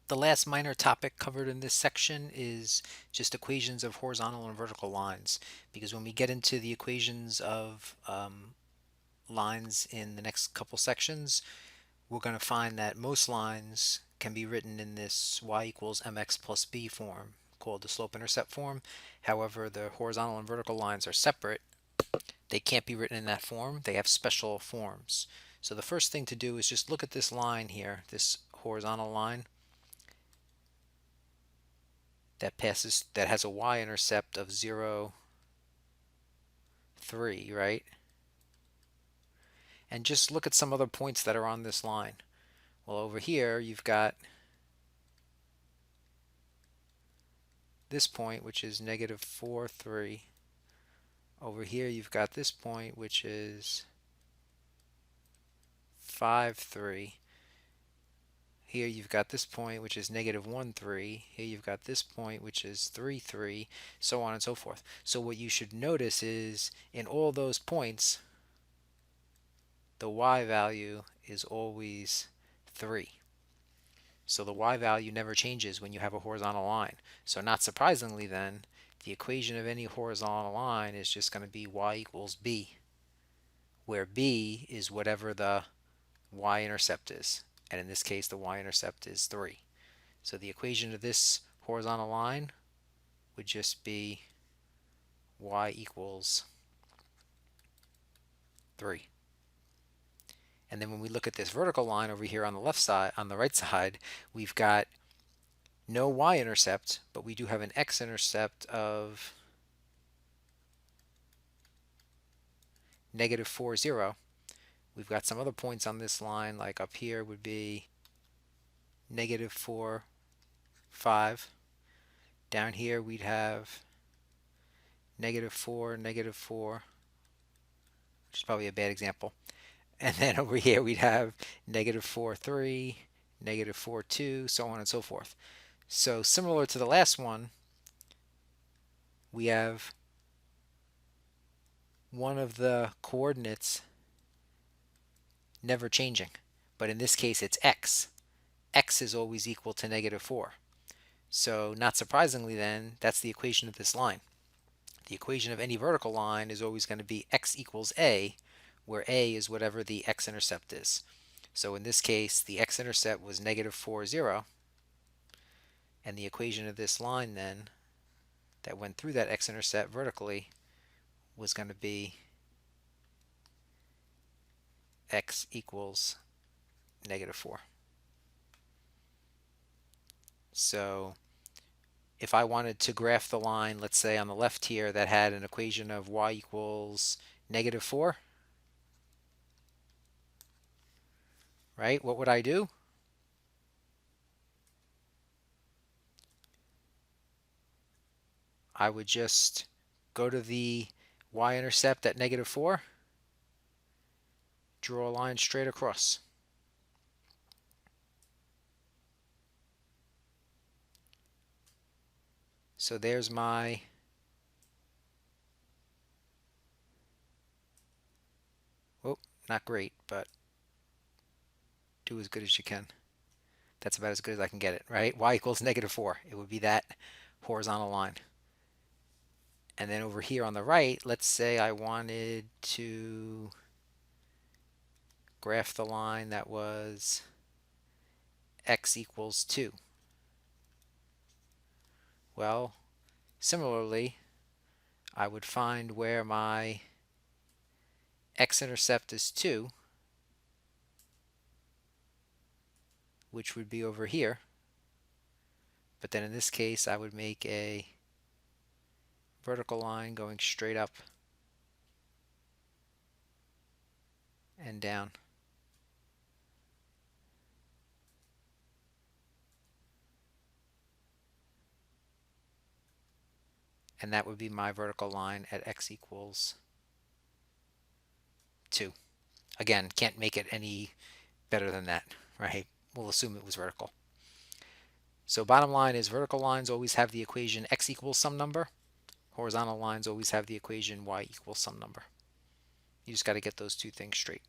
The last minor topic covered in this section is just equations of horizontal and vertical lines, because when we get into the equations of lines in the next couple sections, we're going to find that most lines can be written in this y equals mx plus b form, called the slope-intercept form. However, the horizontal and vertical lines are separate. They can't be written in that form. They have special forms. So the first thing to do is just look at this line here, this horizontal line that has a y-intercept of 0, 3, right? And just look at some other points that are on this line. Well, over here you've got this point, which is negative 4, 3. Over here you've got this point, which is 5, 3. Here you've got this point, which is negative 1, 3. Here you've got this point, which is 3, 3, so on and so forth. So what you should notice is in all those points, the y value is always 3. So the y value never changes when you have a horizontal line. So not surprisingly then, the equation of any horizontal line is just going to be y equals b, where b is whatever the y-intercept is. And in this case, the y-intercept is 3. So the equation of this horizontal line would just be y equals 3. And then when we look at this vertical line over here on the left side, on the right side, we've got no y-intercept, but we do have an x-intercept of negative 4, 0. We've got some other points on this line, like up here would be negative 4, 5. Down here we'd have negative 4, negative 4, which is probably a bad example. And then over here we'd have negative 4, 3, negative 4, 2, so on and so forth. So similar to the last one, we have one of the coordinates never changing. But in this case, it's x. X is always equal to negative 4. So not surprisingly then, that's the equation of this line. The equation of any vertical line is always going to be x equals a, where a is whatever the x-intercept is. So in this case, the x-intercept was negative 4, 0. And the equation of this line then, that went through that x-intercept vertically, was going to be x equals negative 4. So if I wanted to graph the line, let's say on the left here, that had an equation of y equals negative 4, right? What would I do? I would just go to the y-intercept at negative 4, draw a line straight across. So there's my not great, but do as good as you can. That's about as good as I can get it, right? Y equals negative 4. It would be that horizontal line. And then over here on the right, let's say I wanted to graph the line that was x equals 2. Well, similarly, I would find where my x-intercept is 2, which would be over here. But then in this case, I would make a vertical line going straight up and down. And that would be my vertical line at x equals 2. Again, can't make it any better than that, right? We'll assume it was vertical. So bottom line is vertical lines always have the equation x equals some number. Horizontal lines always have the equation y equals some number. You just got to get those two things straight.